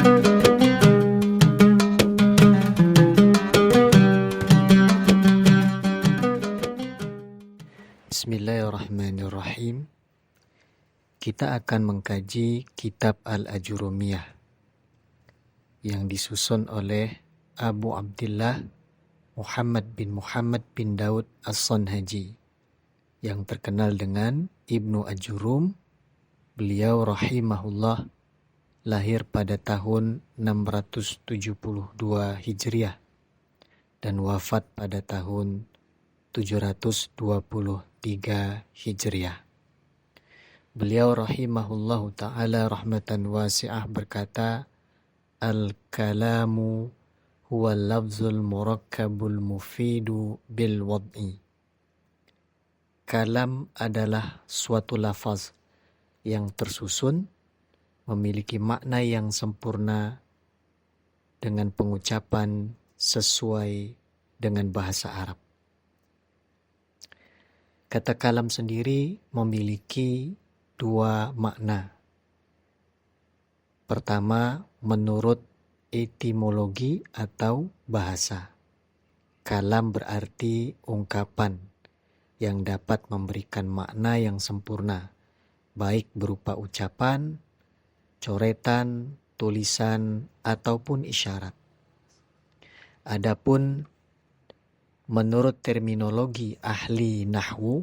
Bismillahirrahmanirrahim. Kita akan mengkaji kitab Al-Ajurumiyah yang disusun oleh Abu Abdillah Muhammad bin Daud As-Sanhaji yang terkenal dengan Ibnu Ajurum. Beliau rahimahullah lahir pada tahun 672 Hijriah dan wafat pada tahun 723 Hijriah. Beliau rahimahullahu ta'ala rahmatan wasi'ah berkata, Al-kalamu huwa lafzul murakkabul mufidu bil wad'i. Kalam adalah suatu lafaz yang tersusun, memiliki makna yang sempurna dengan pengucapan sesuai dengan bahasa Arab. Kata kalam sendiri memiliki dua makna. Pertama, menurut etimologi atau bahasa. Kalam berarti ungkapan yang dapat memberikan makna yang sempurna, baik berupa ucapan, coretan, tulisan, ataupun isyarat. Adapun menurut terminologi ahli nahwu,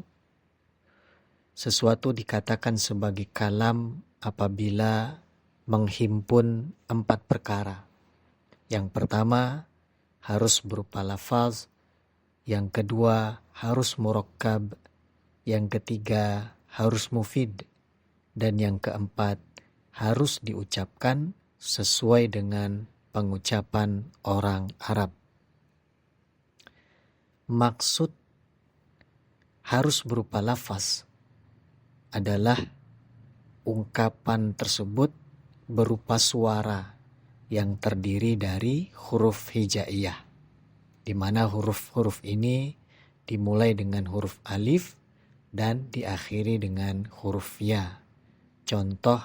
sesuatu dikatakan sebagai kalam apabila menghimpun 4 perkara. Yang pertama, harus berupa lafaz. Yang kedua, harus murakkab. Yang ketiga, harus mufid. Dan yang keempat, harus diucapkan sesuai dengan pengucapan orang Arab. Maksud harus berupa lafaz adalah ungkapan tersebut berupa suara yang terdiri dari huruf hijaiyah, di mana huruf-huruf ini dimulai dengan huruf alif dan diakhiri dengan huruf ya. Contoh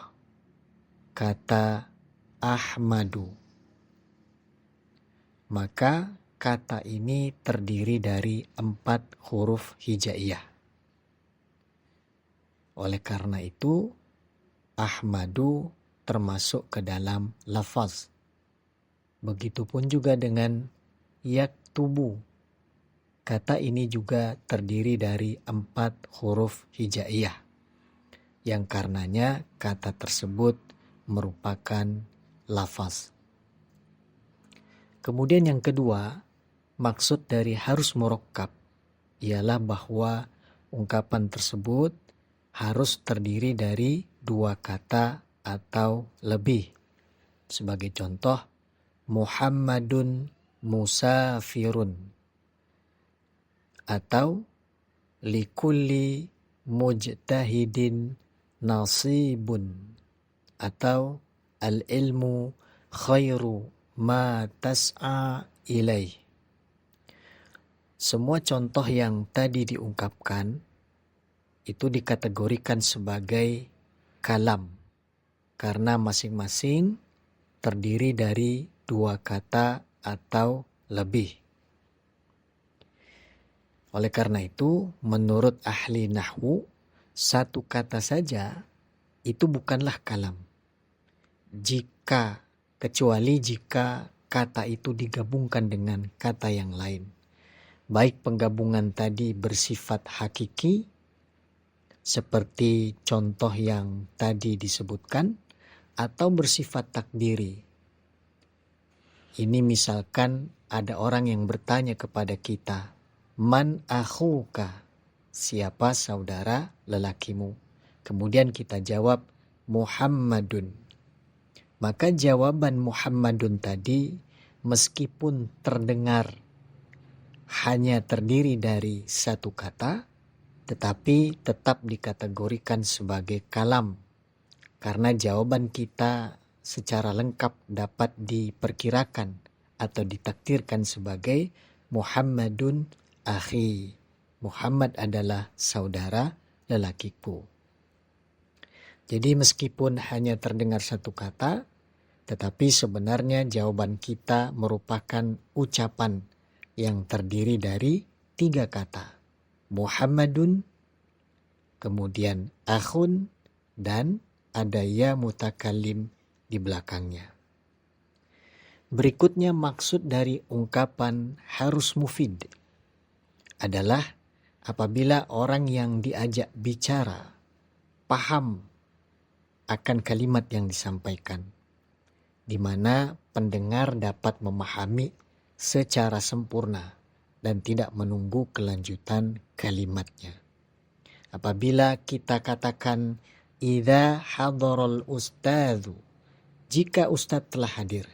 kata Ahmadu. Maka kata ini terdiri dari 4 huruf hijaiyah. Oleh karena itu, Ahmadu termasuk ke dalam lafaz. Begitupun juga dengan yaktubu. Kata ini juga terdiri dari 4 huruf hijaiyah, yang karenanya kata tersebut merupakan lafaz. Kemudian yang kedua, maksud dari harus murakkab ialah bahwa ungkapan tersebut harus terdiri dari 2 kata atau lebih. Sebagai contoh, Muhammadun musafirun, atau likulli mujtahidin nasibun, atau al-ilmu khairu ma tas'a ilaih. Semua contoh yang tadi diungkapkan itu dikategorikan sebagai kalam karena masing-masing terdiri dari 2 kata atau lebih. Oleh karena itu, menurut ahli nahwu, 1 kata saja itu bukanlah kalam. Kecuali jika kata itu digabungkan dengan kata yang lain. Baik penggabungan tadi bersifat hakiki, seperti contoh yang tadi disebutkan, atau bersifat takdiri. Ini misalkan ada orang yang bertanya kepada kita, Man akhuka? Siapa saudara lelakimu? Kemudian kita jawab, Muhammadun. Maka jawaban Muhammadun tadi meskipun terdengar hanya terdiri dari 1 kata, tetapi tetap dikategorikan sebagai kalam karena jawaban kita secara lengkap dapat diperkirakan atau ditakdirkan sebagai Muhammadun akhi. Muhammad adalah saudara lelakiku. Jadi meskipun hanya terdengar 1 kata, Tetapi sebenarnya jawaban kita merupakan ucapan yang terdiri dari 3 kata. Muhammadun, kemudian akhun, dan ada ya mutakallim di belakangnya. Berikutnya maksud dari ungkapan harus mufid adalah apabila orang yang diajak bicara paham akan kalimat yang disampaikan, di mana pendengar dapat memahami secara sempurna dan tidak menunggu kelanjutan kalimatnya. Apabila kita katakan idza hadaral ustadzu, jika ustadz telah hadir,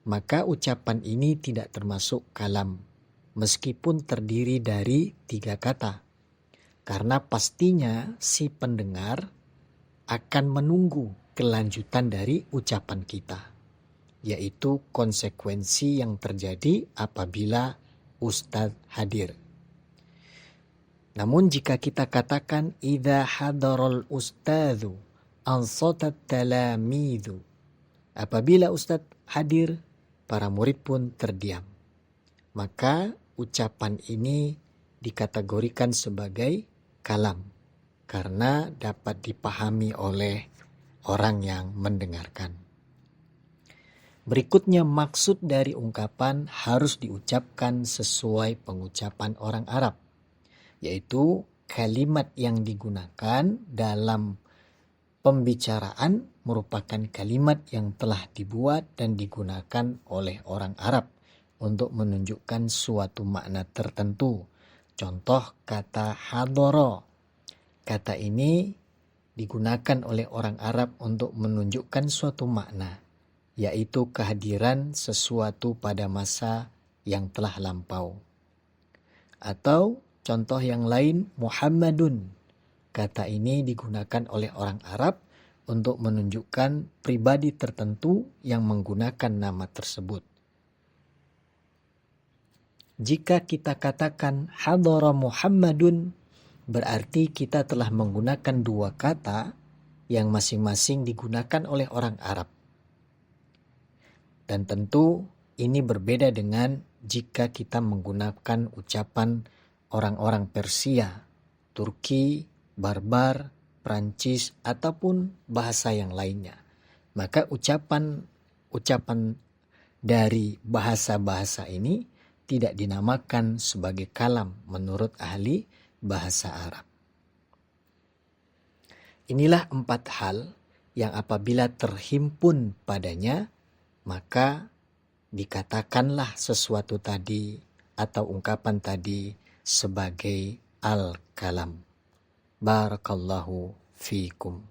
maka ucapan ini tidak termasuk kalam meskipun terdiri dari 3 kata, karena pastinya si pendengar akan menunggu kelanjutan dari ucapan kita, yaitu konsekuensi yang terjadi apabila ustadz hadir. Namun jika kita katakan idza hadaral ustadzu ansatat talamidzu, apabila ustadz hadir, para murid pun terdiam, maka ucapan ini dikategorikan sebagai kalam karena dapat dipahami oleh orang yang mendengarkan. Berikutnya maksud dari ungkapan harus diucapkan sesuai pengucapan orang Arab, yaitu kalimat yang digunakan dalam pembicaraan merupakan kalimat yang telah dibuat dan digunakan oleh orang Arab untuk menunjukkan suatu makna tertentu. Contoh kata hadoro. Kata ini digunakan oleh orang Arab untuk menunjukkan suatu makna, yaitu kehadiran sesuatu pada masa yang telah lampau. Atau contoh yang lain, Muhammadun. Kata ini digunakan oleh orang Arab untuk menunjukkan pribadi tertentu yang menggunakan nama tersebut. Jika kita katakan hadara Muhammadun, berarti kita telah menggunakan 2 kata yang masing-masing digunakan oleh orang Arab. Dan tentu ini berbeda dengan jika kita menggunakan ucapan orang-orang Persia, Turki, Barbar, Prancis, ataupun bahasa yang lainnya. Maka ucapan dari bahasa-bahasa ini tidak dinamakan sebagai kalam menurut ahli bahasa Arab. Inilah 4 hal yang apabila terhimpun padanya, maka dikatakanlah sesuatu tadi atau ungkapan tadi sebagai al-kalam. Barakallahu fiikum.